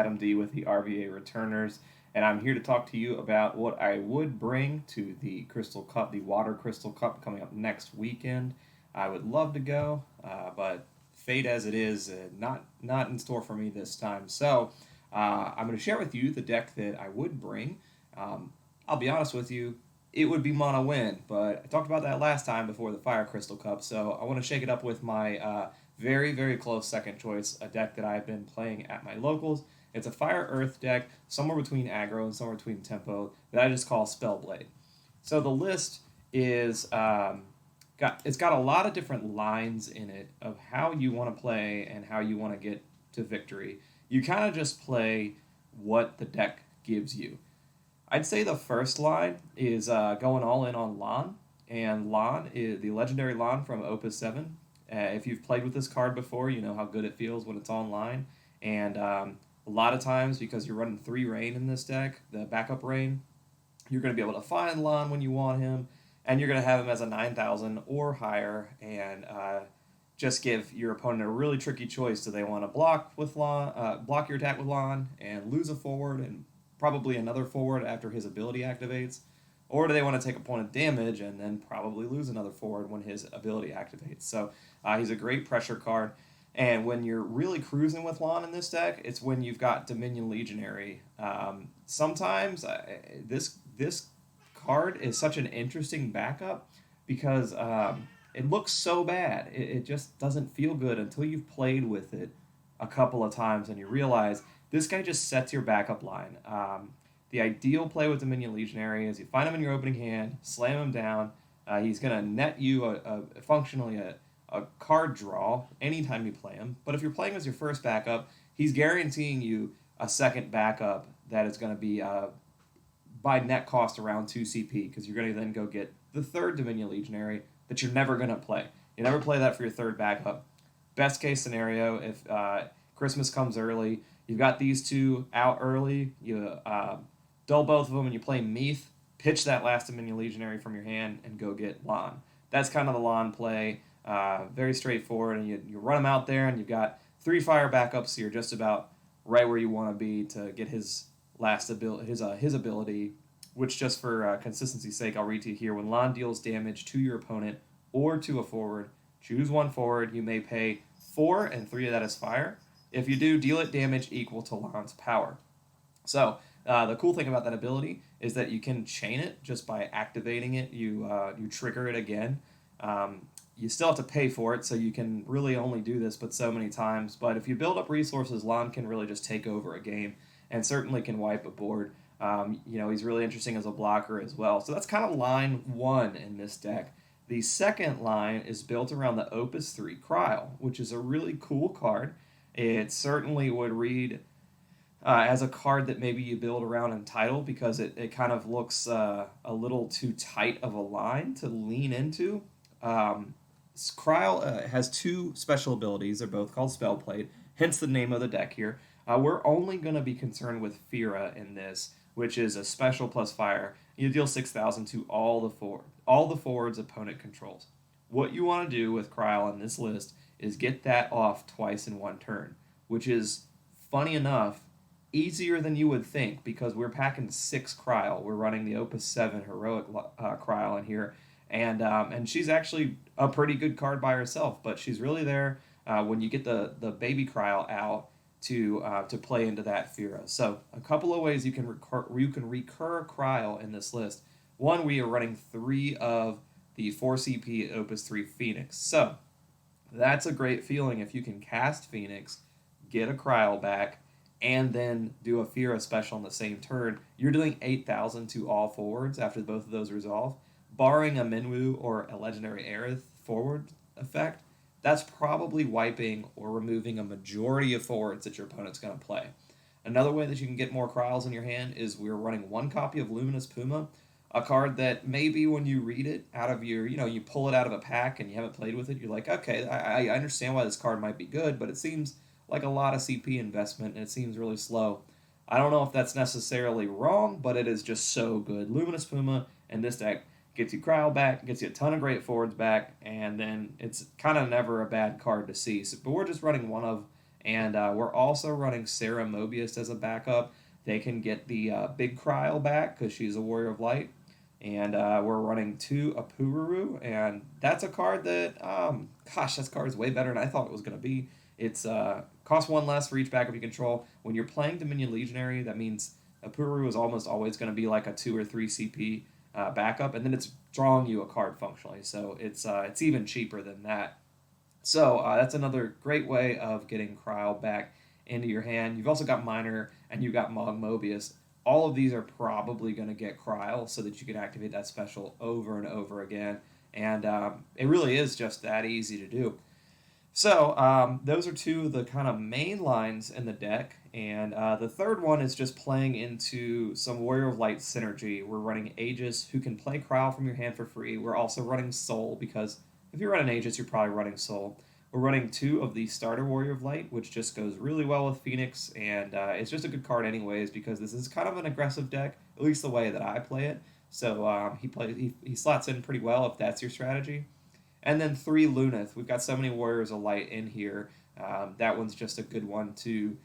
Adam D with the RVA Returners, and I'm here to talk to you about what I would bring to the Crystal Cup, the Water Crystal Cup coming up next weekend. I would love to go, but fate as it is, not in store for me this time. So I'm going to share with you the deck that I would bring. I'll be honest with you, it would be mono win, but I talked about that last time before the Fire Crystal Cup, so I want to shake it up with my very, very close second choice, a deck that I've been playing at my locals. It's a Fire Earth deck, somewhere between aggro and somewhere between tempo, that I just call Spellblade. So the list is it's got a lot of different lines in it of how you want to play and how you want to get to victory. You kind of just play what the deck gives you. I'd say the first line is going all in on Lan, and Lan is the legendary Lan from Opus 7. If you've played with this card before, you know how good it feels when it's online, and a lot of times, because you're running 3 rain in this deck, the backup rain, you're going to be able to find Lan when you want him, and you're going to have him as a 9,000 or higher, and just give your opponent a really tricky choice. Do they want to block with Lan, block your attack with Lan, and lose a forward, and probably another forward after his ability activates? Or do they want to take opponent damage and then probably lose another forward when his ability activates? So he's a great pressure card. And when you're really cruising with Lan in this deck, it's when you've got Dominion Legionary. Sometimes this card is such an interesting backup because it looks so bad. It just doesn't feel good until you've played with it a couple of times and you realize this guy just sets your backup line. The ideal play with Dominion Legionary is you find him in your opening hand, slam him down. He's going to net you functionally a card draw anytime you play him. But if you're playing as your first backup, he's guaranteeing you a second backup that is going to be by net cost around 2 CP, because you're going to then go get the third Dominion Legionary that you're never going to play. You never play that for your third backup. Best case scenario, if Christmas comes early, you've got these two out early, you dull both of them and you play Meath, pitch that last Dominion Legionary from your hand and go get Lan. That's kind of the Lan play. Very straightforward, and you run him out there and you've got 3 fire backups, so you're just about right where you want to be to get his last ability, his ability, which, just for consistency's sake, I'll read to you here. When Lan deals damage to your opponent or to a forward, choose one forward. You may pay 4 and 3 of that is fire. If you do, deal it damage equal to Lan's power. So the cool thing about that ability is that you can chain it just by activating it. You trigger it again. You still have to pay for it, so you can really only do this but so many times. But if you build up resources, Lan can really just take over a game and certainly can wipe a board. He's really interesting as a blocker as well. So that's kind of line 1 in this deck. The second line is built around the Opus 3 Krile, which is a really cool card. It certainly would read as a card that maybe you build around Untitled, because it kind of looks a little too tight of a line to lean into. Krile has 2 special abilities. They're both called Spellblade, hence the name of the deck here. We're only going to be concerned with Fira in this, which is a special plus fire. You deal 6,000 to all the forwards opponent controls. What you want to do with Krile on this list is get that off twice in one turn, which is, funny enough, easier than you would think, because we're packing 6 Krile. We're running the Opus 7 Heroic Krile in here, and she's actually a pretty good card by herself, but she's really there when you get the baby Krile out to play into that Fira. So a couple of ways you can recur Krile in this list. One, we are running 3 of the 4 CP Opus 3 Phoenix. So that's a great feeling if you can cast Phoenix, get a Krile back, and then do a Fira special on the same turn. You're doing 8,000 to all forwards after both of those resolve. Barring a Minwu or a Legendary Aerith forward effect, that's probably wiping or removing a majority of forwards that your opponent's going to play. Another way that you can get more Kriles in your hand is we're running 1 copy of Luminous Puma, a card that maybe when you read it out of your, you pull it out of a pack and you haven't played with it, you're like, okay, I understand why this card might be good, but it seems like a lot of CP investment and it seems really slow. I don't know if that's necessarily wrong, but it is just so good. Luminous Puma and this deck gets you Krile back, gets you a ton of great forwards back, and then it's kind of never a bad card to see. So, but we're just running 1 of, And we're also running Sarah Mobius as a backup. They can get the big Krile back because she's a Warrior of Light. And we're running 2 Apururu, and that's a card that, gosh, that card is way better than I thought it was going to be. It's costs 1 less for each backup you control. When you're playing Dominion Legionary, that means Apururu is almost always going to be like a 2 or 3 CP backup, and then it's drawing you a card functionally, so it's even cheaper than that. So that's another great way of getting Krile back into your hand. You've also got Miner and you've got Mog Mobius. All of these are probably going to get Krile so that you can activate that special over and over again. And it really is just that easy to do. So those are 2 of the kind of main lines in the deck. And the third one is just playing into some Warrior of Light synergy. We're running Aegis, who can play Krile from your hand for free. We're also running Soul, because if you're running Aegis, you're probably running Soul. We're running 2 of the starter Warrior of Light, which just goes really well with Phoenix, and it's just a good card anyways, because this is kind of an aggressive deck, at least the way that I play it. So he slots in pretty well if that's your strategy. And then 3 Luneth. We've got so many Warriors of Light in here. That one's just a good one to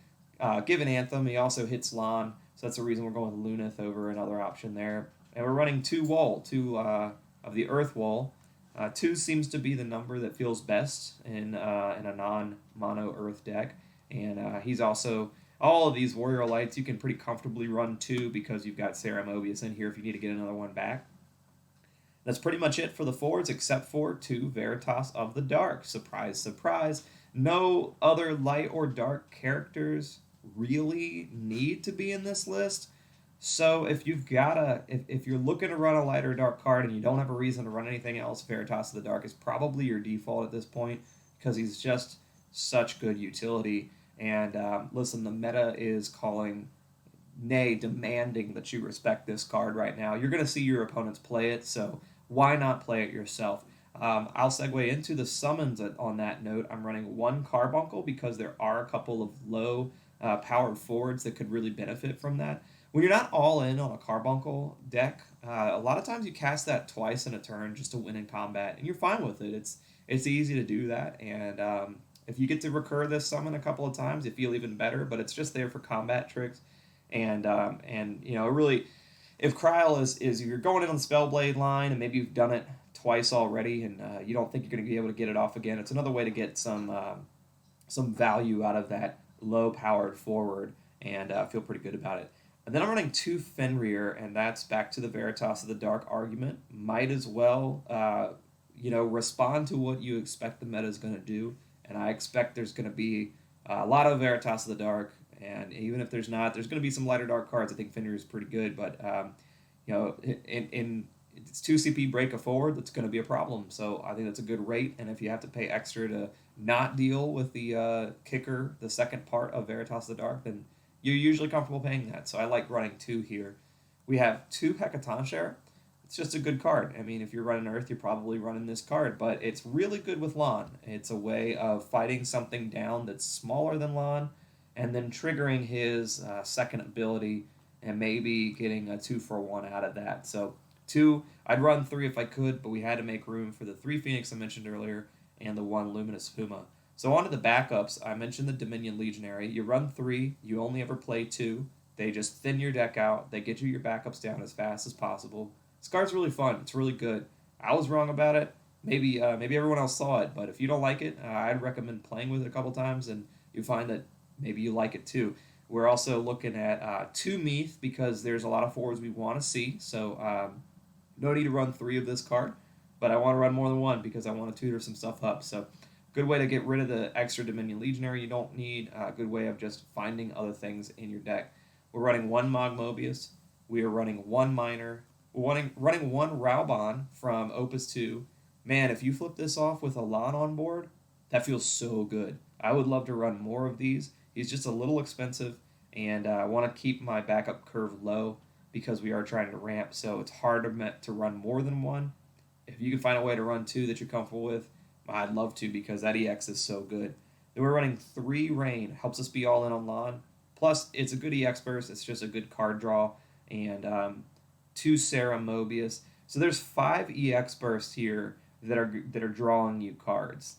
give an Anthem. He also hits Lan, so that's the reason we're going with Luneth over another option there. And we're running 2 Wool, 2 of the Earth Wool. 2 seems to be the number that feels best in a non-mono Earth deck. And he's also, all of these Warrior Lights, you can pretty comfortably run 2 because you've got Sarah Mobius in here if you need to get another one back. That's pretty much it for the forwards, except for 2 Veritas of the Dark. Surprise, surprise. No other light or dark characters really need to be in this list. So if you're looking to run a light or dark card and you don't have a reason to run anything else, Veritas of the Dark is probably your default at this point, because he's just such good utility. And listen, the meta is calling, nay, demanding that you respect this card right now. You're going to see your opponents play it, so why not play it yourself? I'll segue into the summons on that note. I'm running 1 Carbuncle because there are a couple of low powered forwards that could really benefit from that. When you're not all in on a Carbuncle deck, a lot of times you cast that twice in a turn just to win in combat, and you're fine with it. It's easy to do that, and if you get to recur this summon a couple of times, you feel even better. But it's just there for combat tricks, and you know, really, if Krile is you're going in on the Spellblade line, and maybe you've done it twice already, and you don't think you're going to be able to get it off again, it's another way to get some value out of that low powered forward, and feel pretty good about it. And then I'm running 2 Fenrir, and that's back to the Veritas of the Dark argument. Might as well, respond to what you expect the meta is going to do. And I expect there's going to be a lot of Veritas of the Dark, and even if there's not, there's going to be some lighter dark cards. I think Fenrir is pretty good, but in it's 2 CP break a forward, that's going to be a problem. So I think that's a good rate, and if you have to pay extra to not deal with the kicker, the second part of Veritas of the Dark, then you're usually comfortable paying that. So I like running 2 here. We have 2 Hecatoncheir. It's just a good card. I mean, if you're running Earth, you're probably running this card, but it's really good with Lan. It's a way of fighting something down that's smaller than Lan, and then triggering his second ability, and maybe getting a 2-for-1 out of that. So 2, I'd run 3 if I could, but we had to make room for the 3 Phoenix I mentioned earlier, and the 1 Luminous Puma. So on to the backups. I mentioned the Dominion Legionary. You run 3, you only ever play 2. They just thin your deck out. They get you your backups down as fast as possible. This card's really fun. It's really good. I was wrong about it. Maybe everyone else saw it, but if you don't like it, I'd recommend playing with it a couple times, and you find that maybe you like it too. We're also looking at 2 Meath, because there's a lot of forwards we want to see. So no need to run 3 of this card, but I want to run more than 1 because I want to tutor some stuff up. So good way to get rid of the extra Dominion Legionary you don't need. A good way of just finding other things in your deck. We're running 1 Mog Mobius. We are running 1 Miner. We're running 1 Raubon from Opus 2. Man, if you flip this off with a Lan on board, that feels so good. I would love to run more of these. He's just a little expensive, and I want to keep my backup curve low because we are trying to ramp, so it's hard to run more than 1. If you can find a way to run 2 that you're comfortable with, I'd love to, because that EX is so good. Then we're running 3 Rain. Helps us be all in on Lan. Plus, it's a good EX burst. It's just a good card draw. And 2 Sarah Mobius. So there's 5 EX bursts here that are drawing you cards.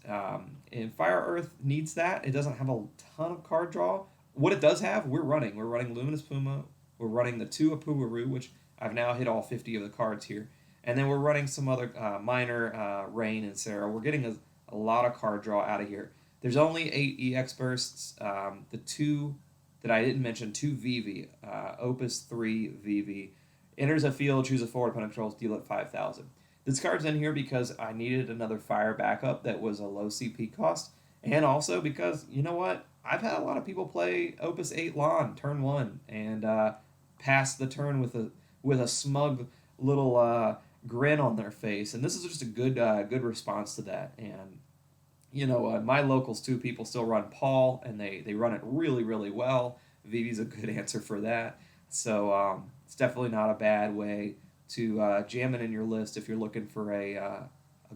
And Fire Earth needs that. It doesn't have a ton of card draw. What it does have, we're running Luminous Puma. We're running the 2 Apuaru, which I've now hit all 50 of the cards here. And then we're running some other minor Rain and Sarah. We're getting a lot of card draw out of here. There's only 8 EX bursts. The 2 that I didn't mention, 2 VV, Opus 3 VV. Enters a field, choose a forward, opponent controls, deal it 5,000. This card's in here because I needed another fire backup that was a low CP cost, and also because, you know what, I've had a lot of people play Opus 8 Lawn turn 1 and pass the turn with a smug little grin on their face, and this is just a good response to that. And my locals too, people still run Paul, and they run it really, really well. Vivi's a good answer for that. So it's definitely not a bad way to jam it in your list if you're looking for a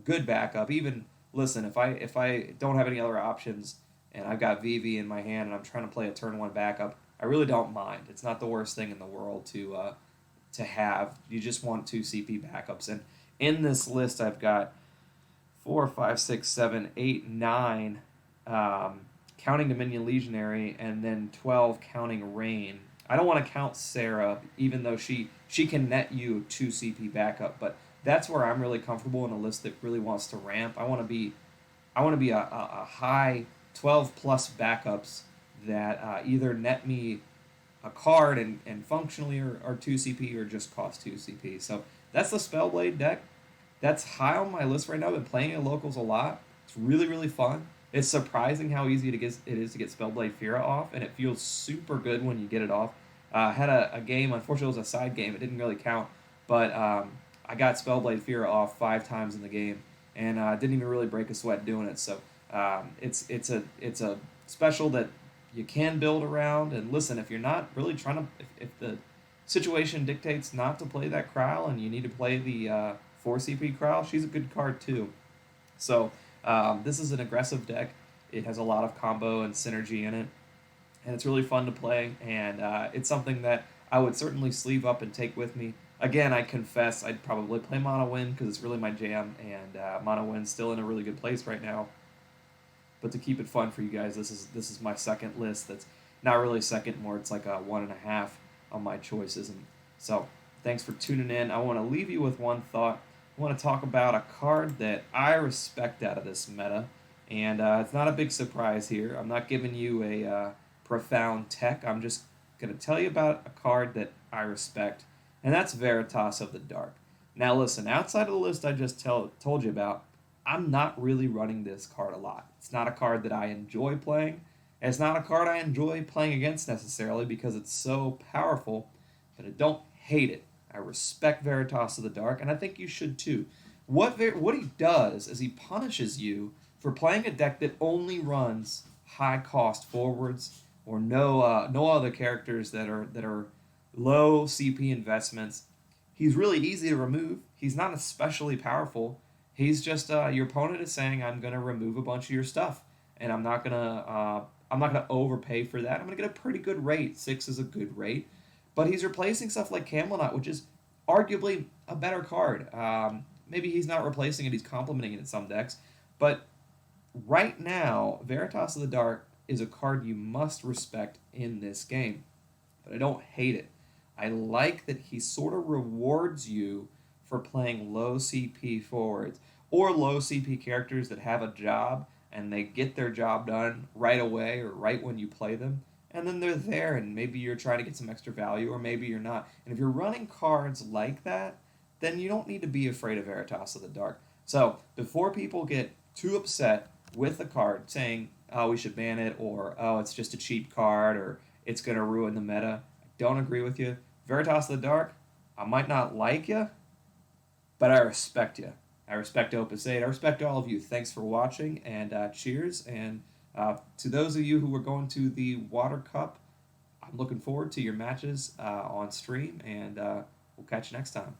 good backup. Even, listen, if I don't have any other options and I've got Vivi in my hand and I'm trying to play a turn 1 backup, I really don't mind. It's not the worst thing in the world to have. You just want 2 CP backups. And in this list, I've got 4, 5, 6, 7, 8, 9, counting Dominion Legionary, and then 12 counting Rain. I don't want to count Sarah, even though she can net you 2 CP backup, but that's where I'm really comfortable in a list that really wants to ramp. I want to be a high 12 plus backups that either net me a card and functionally are 2 CP or just cost 2 CP. So that's the Spellblade deck. That's high on my list right now. I've been playing at locals a lot. It's really, really fun. It's surprising how easy it is to get Spellblade Fira off, and it feels super good when you get it off. Had a game, unfortunately it was a side game, it didn't really count, but I got Spellblade Fira off 5 times in the game, and didn't even really break a sweat doing it. So it's a special that you can build around. And listen, if you're not really trying to, if the situation dictates not to play that Krile and you need to play the 4 CP Krile, she's a good card too. So this is an aggressive deck. It has a lot of combo and synergy in it, and it's really fun to play, and it's something that I would certainly sleeve up and take with me. Again, I confess I'd probably play Mono Wind because it's really my jam, and Mono Wind's still in a really good place right now. But to keep it fun for you guys, this is my second list. That's not really second, more it's like a 1.5 on my choices. And so thanks for tuning in. I want to leave you with one thought. I want to talk about a card that I respect out of this meta, and it's not a big surprise here. I'm not giving you a profound tech. I'm just going to tell you about a card that I respect, and that's Veritas of the Dark. Now listen, outside of the list I just told you about, I'm not really running this card a lot. It's not a card that I enjoy playing, and it's not a card I enjoy playing against necessarily because it's so powerful, but I don't hate it. I respect Veritas of the Dark, and I think you should too. What he does is he punishes you for playing a deck that only runs high-cost forwards or no other characters that are low CP investments. He's really easy to remove. He's not especially powerful. He's just your opponent is saying, I'm going to remove a bunch of your stuff, and I'm not gonna overpay for that. I'm gonna get a pretty good rate. 6 is a good rate. But he's replacing stuff like Camelot, which is arguably a better card. Maybe he's not replacing it, he's complementing it in some decks. But right now, Veritas of the Dark is a card you must respect in this game. But I don't hate it. I like that he sort of rewards you for playing low CP forwards or low CP characters that have a job and they get their job done right away or right when you play them. And then they're there, and maybe you're trying to get some extra value, or maybe you're not. And if you're running cards like that, then you don't need to be afraid of Veritas of the Dark. So, before people get too upset with the card, saying, oh, we should ban it, or, oh, it's just a cheap card, or it's going to ruin the meta, I don't agree with you. Veritas of the Dark, I might not like you, but I respect you. I respect Opus 8. I respect all of you. Thanks for watching, and cheers, and to those of you who are going to the Water Cup, I'm looking forward to your matches on stream, and we'll catch you next time.